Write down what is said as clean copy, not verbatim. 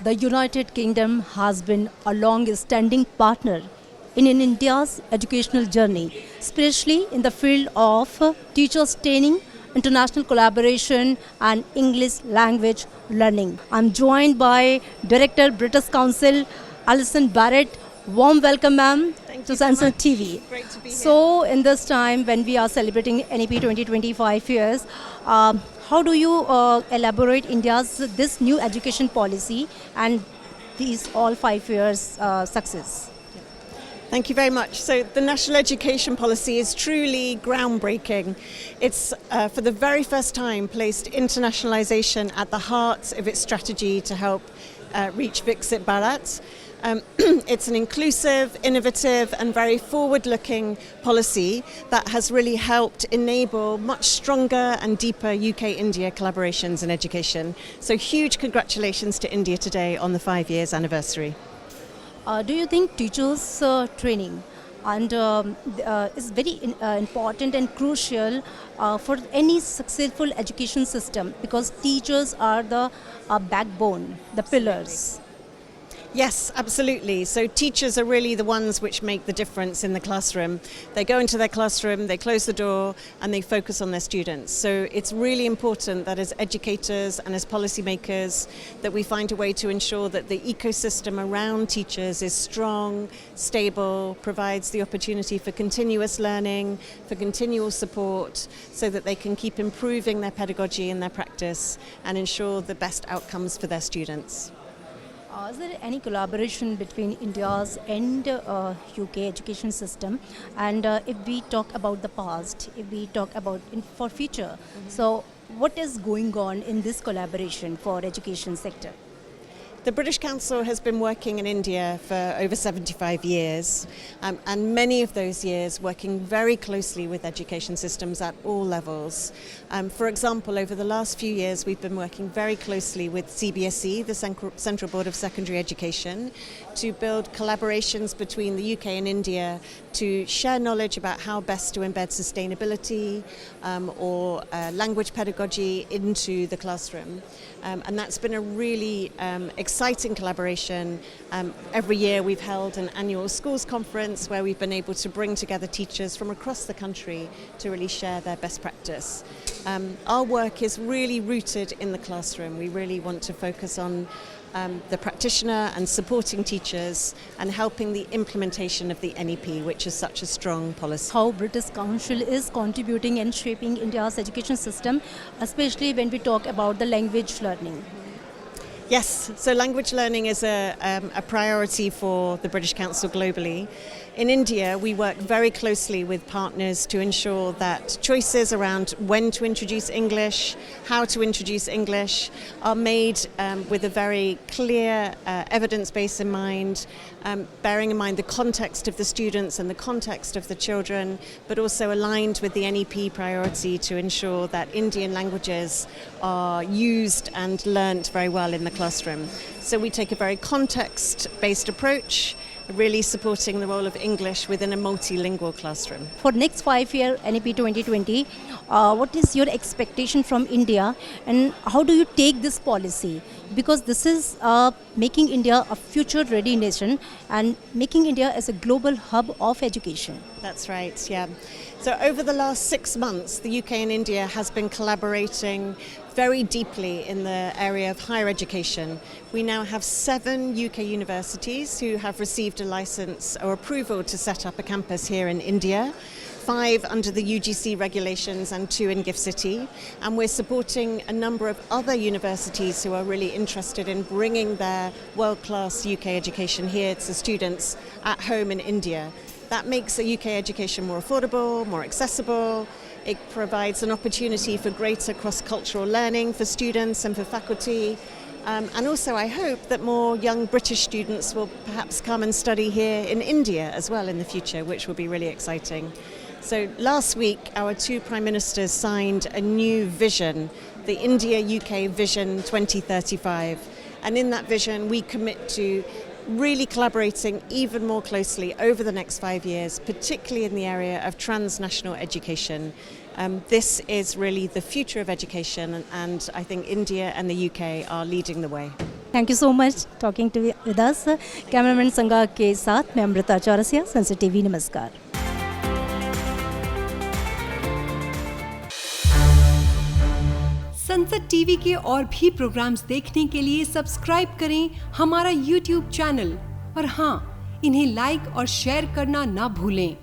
The United Kingdom has been a long-standing partner in India's educational journey, especially in the field of teachers training, international collaboration and English language learning. I'm joined by Director British Council, Alison Barrett. Warm welcome, ma'am, to Sansad TV. Great to be here. So, in this time when we are celebrating NEP 2025 years, how do you elaborate India's this new education policy and these all 5 years success? Thank you very much. So the National Education Policy is truly groundbreaking. It's for the very first time placed internationalization at the heart of its strategy to help reach Viksit Bharat. It's an inclusive, innovative and very forward-looking policy that has really helped enable much stronger and deeper UK-India collaborations in education. So huge congratulations to India today on the 5 years anniversary. Do you think teachers training and is very important and crucial for any successful education system, because teachers are the backbone, the pillars? Yes, absolutely. So teachers are really the ones which make the difference in the classroom. They go into their classroom, they close the door and they focus on their students. So it's really important that as educators and as policymakers that we find a way to ensure that the ecosystem around teachers is strong, stable, provides the opportunity for continuous learning, for continual support, so that they can keep improving their pedagogy and their practice and ensure the best outcomes for their students. Is there any collaboration between India's and UK education system? And if we talk about the past, if we talk about for future, so what is going on in this collaboration for education sector? The British Council has been working in India for over 75 years, and many of those years working very closely with education systems at all levels. For example, over the last few years we've been working very closely with CBSE, the Central Board of Secondary Education, to build collaborations between the UK and India to share knowledge about how best to embed sustainability or language pedagogy into the classroom. And that's been a really exciting collaboration. Every year we've held an annual schools conference where we've been able to bring together teachers from across the country to really share their best practice. Our work is really rooted in the classroom. We really want to focus on the practitioner and supporting teachers and helping the implementation of the NEP, which is such a strong policy. How British Council is contributing and shaping India's education system, especially when we talk about the language learning? Yes, so language learning is a priority for the British Council globally. In India, we work very closely with partners to ensure that choices around when to introduce English, how to introduce English, are made with a very clear evidence base in mind, bearing in mind the context of the students and the context of the children, but also aligned with the NEP priority to ensure that Indian languages are used and learnt very well in the classroom. So we take a very context-based approach, really supporting the role of English within a multilingual classroom. For next 5 year NEP 2020, what is your expectation from India and how do you take this policy? Because this is making India a future ready nation and making India as a global hub of education. That's right, yeah. So over the last 6 months, the UK and India has been collaborating very deeply in the area of higher education. We now have 7 UK universities who have received a license or approval to set up a campus here in India, 5 under the UGC regulations and 2 in GIFT City. And we're supporting a number of other universities who are really interested in bringing their world-class UK education here to students at home in India. That makes a UK education more affordable, more accessible. It provides an opportunity for greater cross-cultural learning for students and for faculty. And also I hope that more young British students will perhaps come and study here in India as well in the future, which will be really exciting. So last week our 2 Prime Ministers signed a new vision, the India-UK Vision 2035. And in that vision we commit to really collaborating even more closely over the next 5 years, particularly in the area of transnational education. This is really the future of education, and I think India and the UK are leading the way. Thank you so much talking to with us. Cameraman Sanga के साथ मैं Amrita Chaurasia, Sunset TV. नमस्कार। Sunset TV के और भी programmes देखने के लिए सब्सक्राइब करें हमारा यूट्यूब चैनल और हाँ, इन्हें लाइक और शेयर करना ना भूलें।